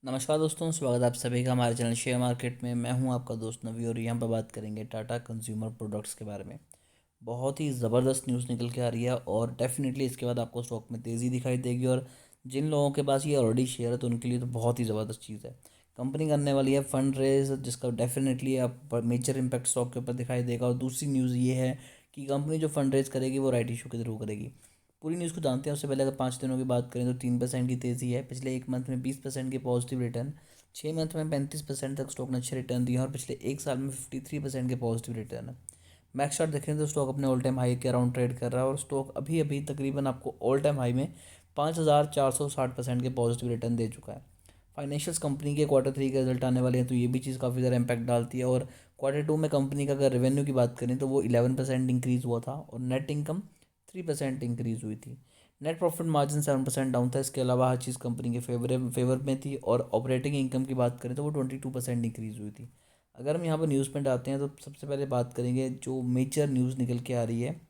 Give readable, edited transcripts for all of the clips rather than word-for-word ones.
नमस्कार दोस्तों, स्वागत है आप सभी का हमारे चैनल शेयर मार्केट में। मैं हूं आपका दोस्त नवी और यहाँ पर बात करेंगे टाटा कंज्यूमर प्रोडक्ट्स के बारे में। बहुत ही ज़बरदस्त न्यूज़ निकल के आ रही है और डेफिनेटली इसके बाद आपको स्टॉक में तेज़ी दिखाई देगी। और जिन लोगों के पास ये ऑलरेडी शेयर है तो उनके लिए तो बहुत ही ज़बरदस्त चीज़ है। कंपनी करने वाली है फंड रेज, जिसका डेफिनेटली आप मेजर इम्पैक्ट स्टॉक के ऊपर दिखाई देगा। और दूसरी न्यूज़ ये है कि कंपनी जो फंड रेज करेगी वो राइट इशू के थ्रू करेगी। पूरी न्यूज़ को जानते हैं उससे पहले अगर 5 दिनों की बात करें तो 3% की तेज़ी है। पिछले एक मंथ में 20% के पॉजिटिव रिटर्न, 6 मंथ में 35% तक स्टॉक ने अच्छे रिटर्न दिए और पिछले एक साल में 53% के पॉजिटिव रिटर्न है। मैक्स चार्ट देखें तो स्टॉक अपने ऑल टाइम हाई के अराउंड ट्रेड कर रहा है और स्टॉक अभी अभी तकरीबन आपको ऑल टाइम हाई में 5,460% के पॉजिटिव रिटर्न दे चुका है। फाइनेंशियल्स कंपनी के Q3 के रिजल्ट आने वाले हैं तो ये भी चीज़ काफ़ी ज़्यादा इम्पैक्ट डालती है। और Q2 में कंपनी का अगर रेवेन्यू की बात करें तो वो 11% इंक्रीज़ हुआ था और नेट इनकम 3% इंक्रीज़ हुई थी। नेट प्रॉफिट मार्जिन 7% डाउन था। इसके अलावा हर चीज़ कंपनी के फेवर में थी। और ऑपरेटिंग इनकम की बात करें तो वो 22% इंक्रीज़ हुई थी। अगर हम यहाँ पर न्यूज़ में आते हैं तो सबसे पहले बात करेंगे जो मेजर न्यूज़ निकल के आ रही है।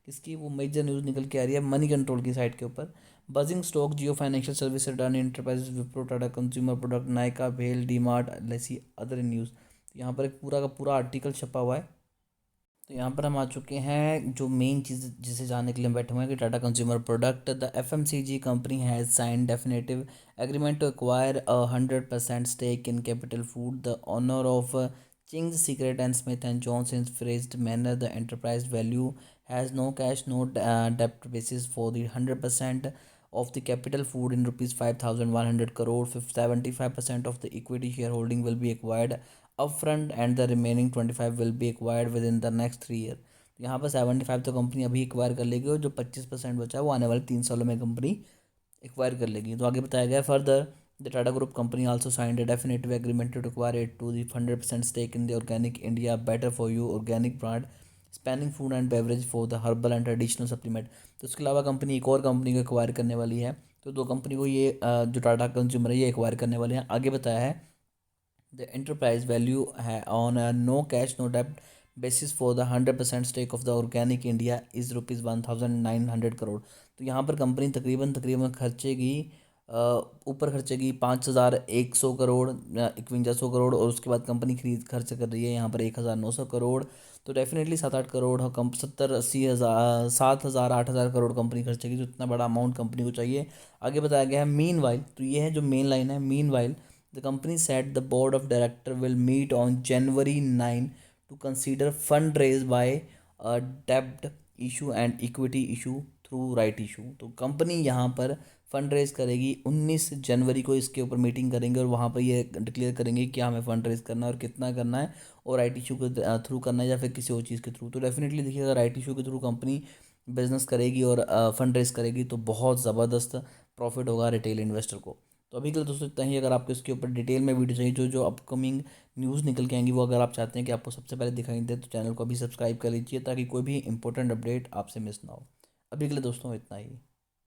इसकी वो मेजर न्यूज़ निकल के आ रही है मनी कंट्रोल की साइड के ऊपर। Buzzing stock, Jio Financial Service, Adani Enterprises, Wipro, Tata consumer Product, Nykaa, भेल, डी मार्ट, एलआईसी, अदर न्यूज़। यहाँ पर एक पूरा का पूरा आर्टिकल छपा हुआ है। तो यहाँ पर हम आ चुके हैं जो मेन चीज़ जिसे जानने के लिए हम बैठे हुए हैं कि Tata consumer product, the FMCG company has sign definitive agreement to acquire 100% stake in capital food, the owner of Ching's secret and Smith and Jones in phrased manner. The enterprise value has no cash, no debt basis for the 100% of the capital food in rupees 5,100 crore. 75% of the equity shareholding will be acquired upfront and the remaining 25 will be acquired within the next 3 year. यहाँ पर 75 तो company अभी acquire कर लेगी और जो 25% बचा है वो आने वाले 3 सालों में कंपनी एक्वायर कर लेगी। तो आगे बताया गया further the Tata group company also signed a definitive agreement to acquire it to the 100% stake in the organic India better for you organic brand spanning food and beverage for the herbal and traditional supplement. तो उसके अलावा company एक और company को acquire करने वाली है। तो दो कंपनी को ये जो टाटा कंज्यूमर है ये एक्वायर करने वाले हैं। आगे बताया है the enterprise value on a no cash no debt basis for the 100% stake of the organic India is rupees 1,900 crore. तो यहाँ पर कंपनी तकरीबन तकरीबन खर्चेगी ऊपर खर्चेगी 5,100 करोड़, 5,100 करोड़। और उसके बाद कंपनी खरीद खर्च कर रही है यहाँ पर 1,900 करोड़। तो डेफिनेटली 7-8 करोड़, कम 70-80 हज़ार 7,000 8,000 करोड़ कंपनी खर्चेगी। तो इतना बड़ा अमाउंट कंपनी को चाहिए। आगे बताया गया है मीन वाइल, तो ये है जो मेन लाइन है। Mean while the company said the board of director will meet on January 9 to consider fundraise by a debt issue and equity issue through right issue। तो कंपनी यहाँ पर fund raise करेगी 19 जनवरी को। इसके ऊपर meeting करेंगे और वहाँ पर ये डिक्लेयर करेंगे कि हमें फंड रेज करना है और कितना करना है और राइट इशू के थ्रू करना है या फिर किसी और चीज़ के थ्रू। तो डेफिनेटली देखिएगा राइट इशू के थ्रू कंपनी बिजनेस करेगी और फंड रेज करेगी तो बहुत ज़बरदस्त प्रॉफिट होगा रिटेल इन्वेस्टर को। तो अभी के लिए दोस्तों इतना ही। अगर आपको इसके ऊपर डिटेल में वीडियो चाहिए जो जो अपकमिंग न्यूज़ निकल के आएंगी वो अगर आप चाहते हैं कि आपको सबसे पहले दिखाई दे तो चैनल को अभी सब्सक्राइब कर लीजिए ताकि कोई भी इंपॉर्टेंट अपडेट आपसे मिस ना हो। अभी के लिए दोस्तों इतना ही।